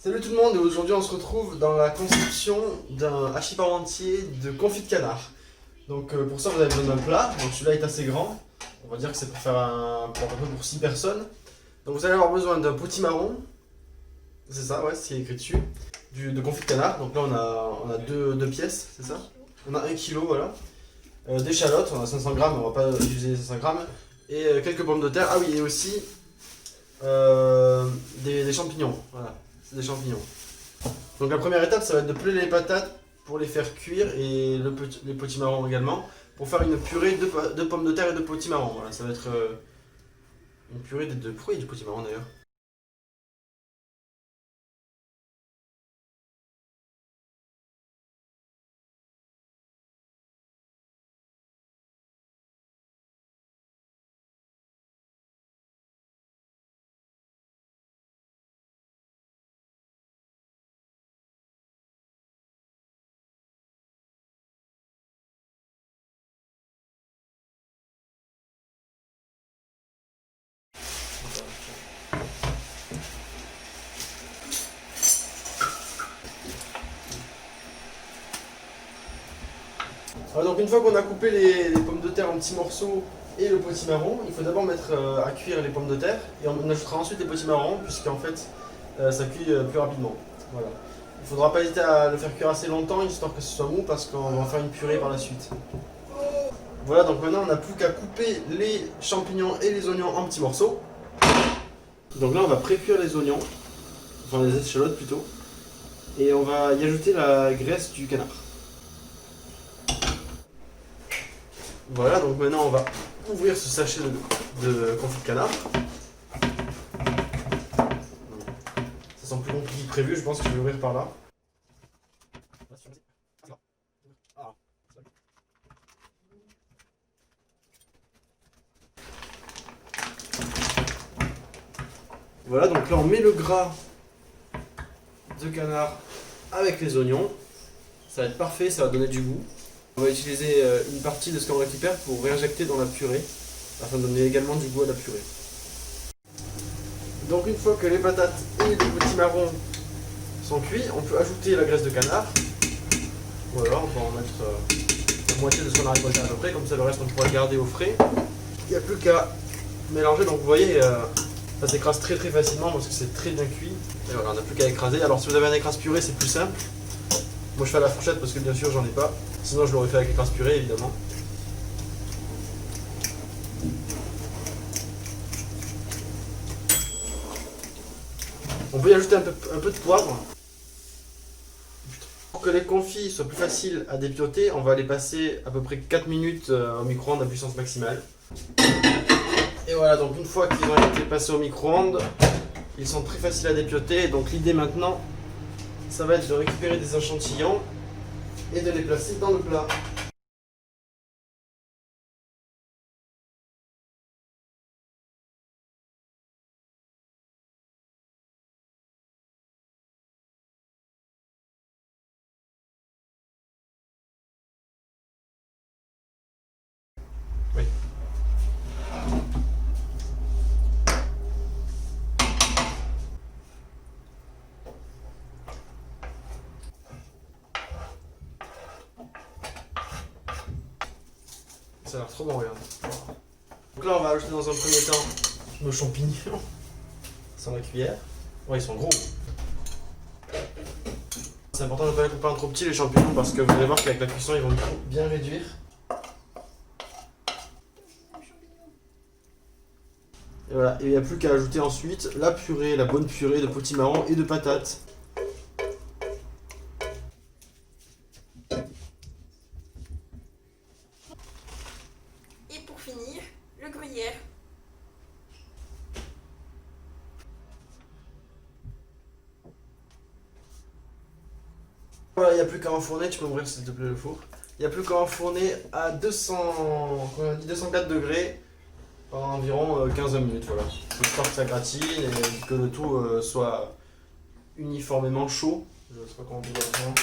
Salut tout le monde, et aujourd'hui on se retrouve dans la conception d'un hachis parmentier de confit de canard. Donc pour ça vous avez besoin d'un plat, donc celui-là est assez grand, on va dire que c'est pour faire pour à peu près pour 6 personnes. Donc vous allez avoir besoin d'un potimarron, c'est ça, ouais, c'est écrit dessus, de confit de canard, donc là on a deux pièces, c'est ça. On a 1 kg, voilà. D'échalotes, on a 500 grammes, on va pas utiliser les 500 grammes. Et quelques pommes de terre, ah oui, et aussi des champignons, voilà. C'est des champignons. Donc la première étape, ça va être de peler les patates pour les faire cuire et les potimarrons également, pour faire une purée de pommes de terre et de potimarrons. Voilà, ça va être une purée de pourquoi il y a du potimarron d'ailleurs. Alors donc une fois qu'on a coupé les pommes de terre en petits morceaux et le potimarron, il faut d'abord mettre à cuire les pommes de terre et on ajoutera ensuite les potimarrons puisqu'en fait ça cuit plus rapidement. Voilà. Il ne faudra pas hésiter à le faire cuire assez longtemps histoire que ce soit mou parce qu'on va faire une purée par la suite. Voilà, donc maintenant on n'a plus qu'à couper les champignons et les oignons en petits morceaux. Donc là on va pré-cuire les oignons, enfin les échalotes plutôt, et on va y ajouter la graisse du canard. Voilà, donc maintenant on va ouvrir ce sachet de confit de canard. Ça sent plus compliqué que prévu, je pense que je vais l'ouvrir par là. Voilà, donc là on met le gras de canard avec les oignons. Ça va être parfait, ça va donner du goût. On va utiliser une partie de ce qu'on récupère pour réinjecter dans la purée, afin de donner également du goût à la purée. Donc une fois que les patates et les potimarrons sont cuits, on peut ajouter la graisse de canard. Voilà, on va en mettre la moitié de ce qu'on a récolté à peu près, comme ça le reste on pourra le garder au frais. Il n'y a plus qu'à mélanger, donc vous voyez, ça s'écrase très facilement parce que c'est très bien cuit. Et voilà, on n'a plus qu'à écraser. Alors si vous avez un écrase purée, c'est plus simple. Moi je fais à la fourchette parce que bien sûr j'en ai pas. Sinon je l'aurais fait avec l'écrase purée évidemment. On peut y ajouter un peu de poivre. Pour que les confits soient plus faciles à dépioter, on va les passer à peu près 4 minutes au micro-ondes à puissance maximale. Et voilà, donc une fois qu'ils ont été passés au micro-ondes, ils sont très faciles à dépioter. Donc l'idée maintenant, ça va être de récupérer des échantillons et de les placer dans le plat. Oui. Ça a l'air trop bon, regarde. Donc là, on va ajouter dans un premier temps nos champignons sur la cuillère. Ouais, ils sont gros. C'est important de ne pas les couper en trop petits les champignons parce que vous allez voir qu'avec la cuisson, ils vont bien réduire. Et voilà, et il n'y a plus qu'à ajouter ensuite la purée, la bonne purée de potimarron et de patates. Et pour finir, le gruyère. Voilà, il n'y a plus qu'à enfourner, tu peux ouvrir s'il te plaît le four. Il n'y a plus qu'à enfourner à 204 degrés pendant environ 15 minutes. Voilà. J'espère que ça gratine et que le tout soit uniformément chaud. Je ne sais pas comment on dit exactement.